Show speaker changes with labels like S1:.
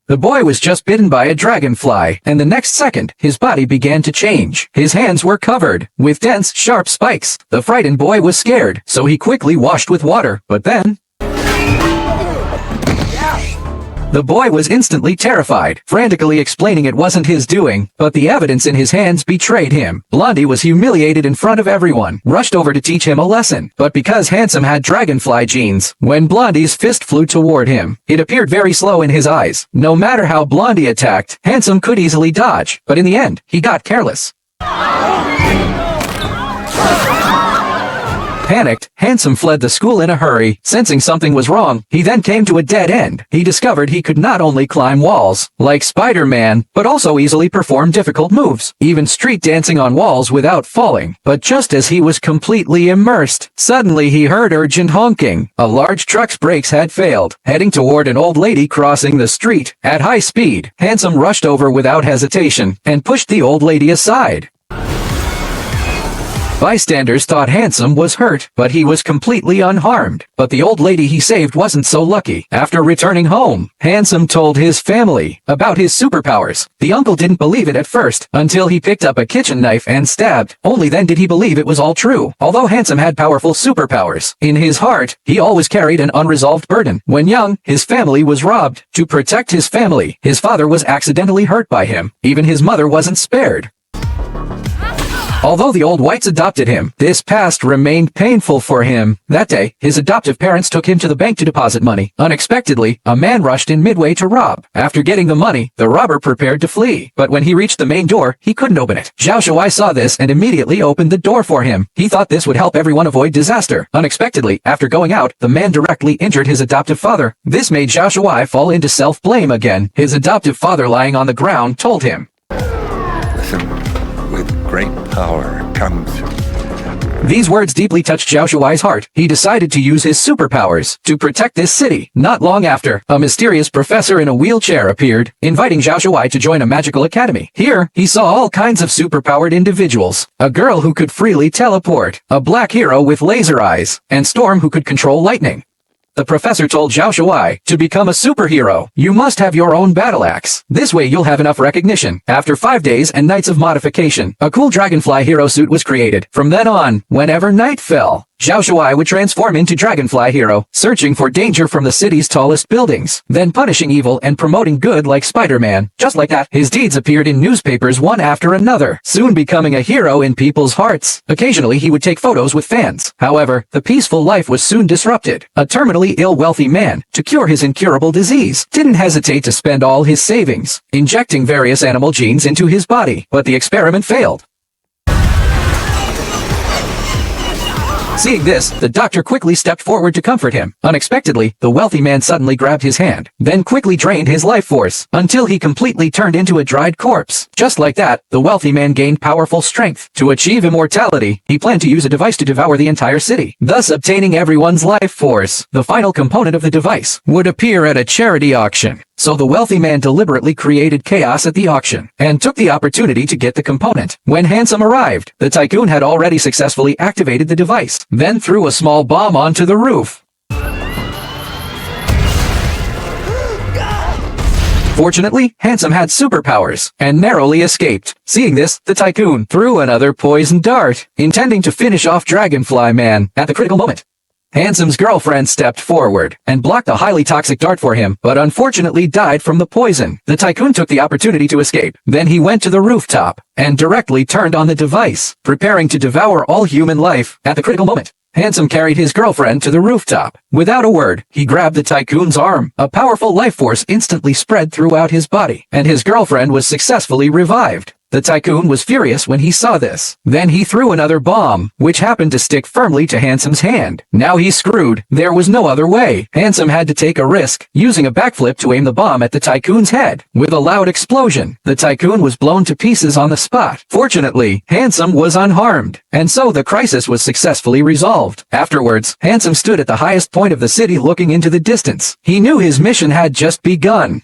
S1: The boy was just bitten by a dragonfly, and the next second, his body began to change. His hands were covered with dense, sharp spikes. The frightened boy was scared, so he quickly washed with water, but then the boy was instantly terrified, frantically explaining it wasn't his doing, but the evidence in his hands betrayed him. Blondie was humiliated in front of everyone, rushed over to teach him a lesson. But because Handsome had dragonfly genes, when Blondie's fist flew toward him, it appeared very slow in his eyes. No matter how Blondie attacked, Handsome could easily dodge, but in the end, he got careless. Panicked, Handsome fled the school in a hurry, sensing something was wrong. He then came to a dead end. He discovered he could not only climb walls, like Spider-Man, but also easily perform difficult moves, even street dancing on walls without falling. But just as he was completely immersed, suddenly he heard urgent honking. A large truck's brakes had failed, heading toward an old lady crossing the street. At high speed, Handsome rushed over without hesitation, and pushed the old lady aside. Bystanders thought Handsome was hurt, but he was completely unharmed. But the old lady he saved wasn't so lucky. After returning home, Handsome told his family about his superpowers. The uncle didn't believe it at first, until he picked up a kitchen knife and stabbed. Only then did he believe it was all true. Although Handsome had powerful superpowers, in his heart, he always carried an unresolved burden. When young, his family was robbed. To protect his family, his father was accidentally hurt by him. Even his mother wasn't spared. Although the old whites adopted him, this past remained painful for him. That day, his adoptive parents took him to the bank to deposit money. Unexpectedly, a man rushed in midway to rob. After getting the money, the robber prepared to flee. But when he reached the main door, he couldn't open it. Zhao Shuai saw this and immediately opened the door for him. He thought this would help everyone avoid disaster. Unexpectedly, after going out, the man directly injured his adoptive father. This made Zhao Shuai fall into self-blame again. His adoptive father lying on the ground told him,
S2: "Listen, with great power comes..."
S1: These words deeply touched Zhao Shuai's heart. He decided to use his superpowers to protect this city. Not long after, a mysterious professor in a wheelchair appeared, inviting Zhao Shuai to join a magical academy. Here, he saw all kinds of superpowered individuals. A girl who could freely teleport, a black hero with laser eyes, and Storm who could control lightning. The professor told Zhao Shuai, to become a superhero, you must have your own battle axe. This way you'll have enough recognition. After 5 days and nights of modification, a cool dragonfly hero suit was created. From then on, whenever night fell, Zhao Shuai would transform into Dragonfly Hero, searching for danger from the city's tallest buildings, then punishing evil and promoting good like Spider-Man. Just like that, his deeds appeared in newspapers one after another, soon becoming a hero in people's hearts. Occasionally he would take photos with fans. However, the peaceful life was soon disrupted. A terminally ill wealthy man, to cure his incurable disease, didn't hesitate to spend all his savings, injecting various animal genes into his body, but the experiment failed. Seeing this, the doctor quickly stepped forward to comfort him. Unexpectedly, the wealthy man suddenly grabbed his hand, then quickly drained his life force, until he completely turned into a dried corpse. Just like that, the wealthy man gained powerful strength. To achieve immortality, he planned to use a device to devour the entire city, thus obtaining everyone's life force. The final component of the device would appear at a charity auction. So the wealthy man deliberately created chaos at the auction, and took the opportunity to get the component. When Handsome arrived, the tycoon had already successfully activated the device, then threw a small bomb onto the roof. Fortunately, Handsome had superpowers, and narrowly escaped. Seeing this, the tycoon threw another poison dart, intending to finish off Dragonfly Man at the critical moment. Handsome's girlfriend stepped forward and blocked the highly toxic dart for him, but unfortunately died from the poison. The tycoon took the opportunity to escape. Then he went to the rooftop and directly turned on the device, preparing to devour all human life at the critical moment. Handsome carried his girlfriend to the rooftop. Without a word, he grabbed the tycoon's arm. A powerful life force instantly spread throughout his body, and his girlfriend was successfully revived. The tycoon was furious when he saw this. Then he threw another bomb, which happened to stick firmly to Handsome's hand. Now he's screwed. There was no other way. Handsome had to take a risk, using a backflip to aim the bomb at the tycoon's head. With a loud explosion, the tycoon was blown to pieces on the spot. Fortunately, Handsome was unharmed, and so the crisis was successfully resolved. Afterwards, Handsome stood at the highest point of the city looking into the distance. He knew his mission had just begun.